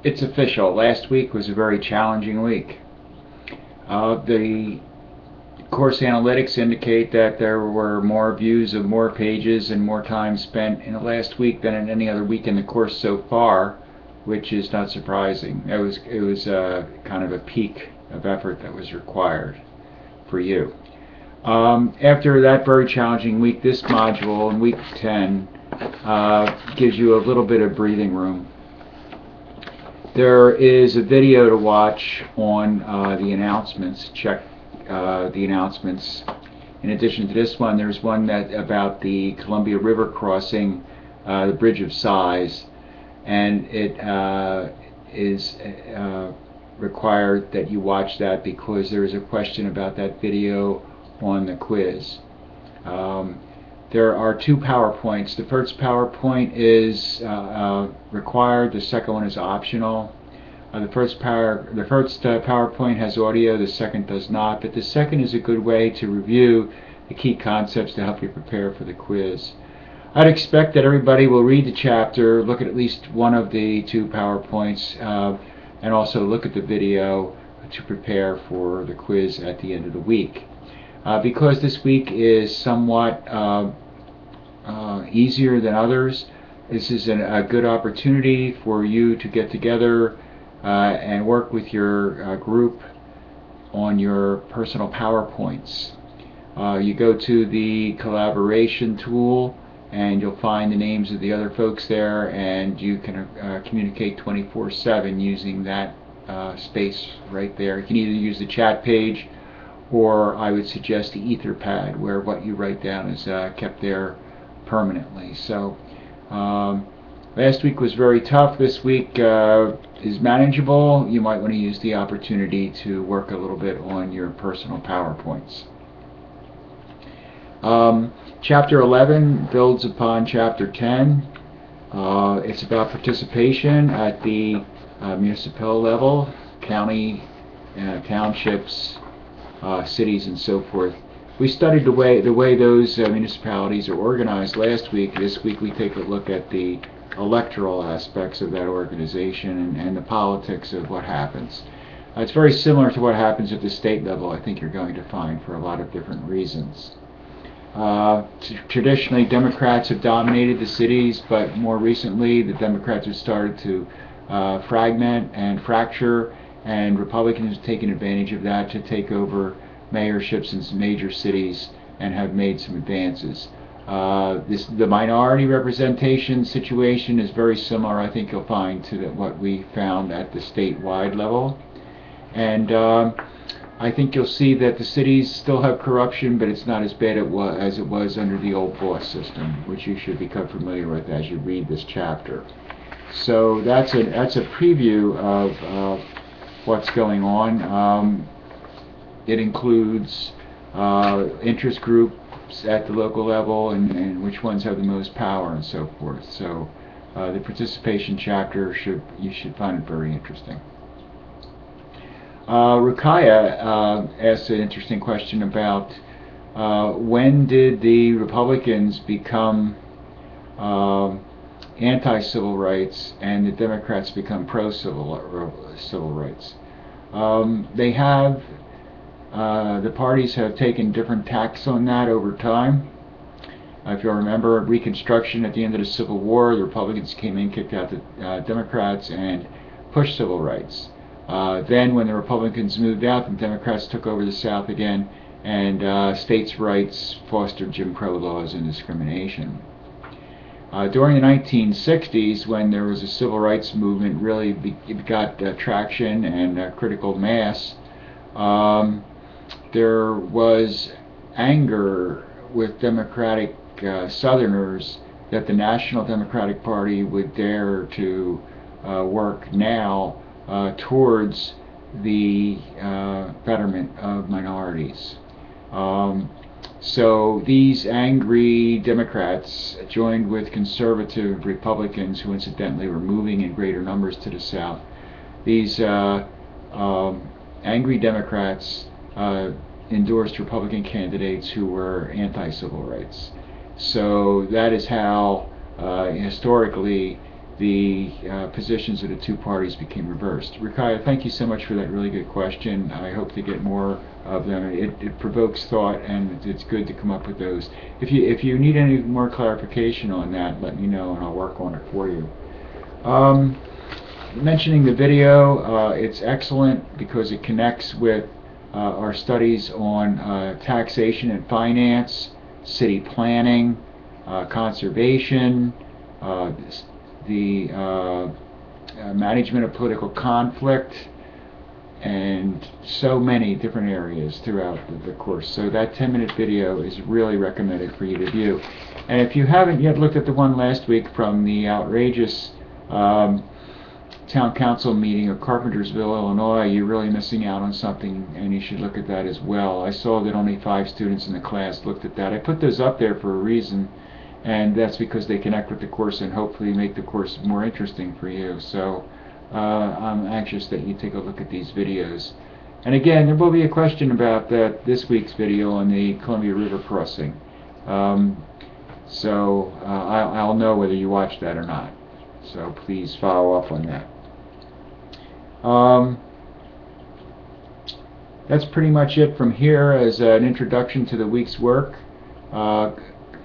It's official. Last week was a very challenging week. The course analytics indicate that there were more views of more pages and more time spent in the last week than in any other week in the course so far, which is not surprising. It was kind of a peak of effort that was required for you. After that very challenging week, this module in week 10 gives you a little bit of breathing room. There is a video to watch on the announcements. Check the announcements. In addition to this one, there's one that about the Columbia River crossing, the Bridge of Sighs, and it is required that you watch that because there is a question about that video on the quiz. There are two PowerPoints. The first PowerPoint is required. The second one is optional. The first PowerPoint has audio. The second does not. But the second is a good way to review the key concepts to help you prepare for the quiz. I'd expect that everybody will read the chapter, look at least one of the two PowerPoints, and also look at the video to prepare for the quiz at the end of the week. Because this week is somewhat easier than others, this is a good opportunity for you to get together and work with your group on your personal PowerPoints. You go to the collaboration tool and you'll find the names of the other folks there, and you can communicate 24/7 using that space right there. You can either use the chat page, or I would suggest the Etherpad, where what you write down is kept there permanently. So last week was very tough. This week is manageable. You might want to use the opportunity to work a little bit on your personal PowerPoints. Chapter 11 builds upon Chapter 10. It's about participation at the municipal level, county, townships, cities, and so forth. We studied the way those municipalities are organized last week. This week we take a look at the electoral aspects of that organization and the politics of what happens. It's very similar to what happens at the state level, I think you're going to find, for a lot of different reasons. Traditionally, Democrats have dominated the cities, but more recently the Democrats have started to fragment and fracture, and Republicans have taken advantage of that to take over mayorships in some major cities and have made some advances. The minority representation situation is very similar, I think you'll find, to what we found at the statewide level. And I think you'll see that the cities still have corruption, but it's not as bad as it was under the old boss system, which you should become familiar with as you read this chapter. So that's a preview of what's going on. It includes interest groups at the local level and which ones have the most power and so forth. So the participation chapter you should find it very interesting. Rukaya asked an interesting question about when did the Republicans become anti-civil rights and the Democrats become pro-civil rights. They have the parties have taken different tacks on that over time. If you'll remember, Reconstruction at the end of the Civil War, the Republicans came in, kicked out the Democrats, and pushed civil rights. Then when the Republicans moved out, the Democrats took over the South again, and states' rights fostered Jim Crow laws and discrimination. During the 1960s, when there was a civil rights movement, really got traction and critical mass, there was anger with Democratic Southerners that the National Democratic Party would dare to work now towards the betterment of minorities. So these angry Democrats joined with conservative Republicans, who incidentally were moving in greater numbers to the South. These angry Democrats endorsed Republican candidates who were anti-civil rights. So that is how historically the positions of the two parties became reversed. Rikaya, thank you so much for that really good question. I hope to get more of them. It provokes thought, and it's good to come up with those. If you need any more clarification on that, let me know, and I'll work on it for you. Mentioning the video, it's excellent because it connects with our studies on taxation and finance, city planning, conservation, the management of political conflict, and so many different areas throughout the course. So that 10-minute video is really recommended for you to view. And if you haven't yet looked at the one last week from the outrageous town council meeting of Carpentersville, Illinois, you're really missing out on something, and you should look at that as well. I saw that only 5 students in the class looked at that. I put those up there for a reason, and that's because they connect with the course and hopefully make the course more interesting for you. So I'm anxious that you take a look at these videos. And again, there will be a question about this week's video on the Columbia River crossing. So I'll know whether you watched that or not. So please follow up on that. That's pretty much it from here as an introduction to the week's work.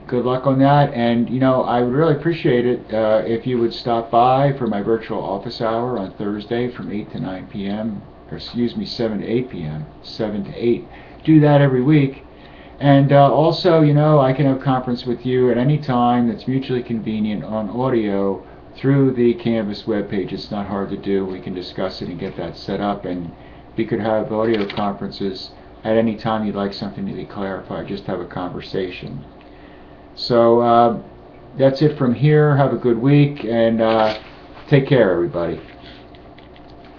Good luck on that, and I would really appreciate it if you would stop by for my virtual office hour on Thursday from 8 to 9 p.m. or excuse me, 7 to 8 p.m. 7 to 8. Do that every week. And also, I can have conference with you at any time that's mutually convenient on audio through the Canvas webpage. It's not hard to do. We can discuss it and get that set up, and we could have audio conferences at any time you'd like something to be clarified. Just have a conversation. So that's it from here. Have a good week, and take care, everybody.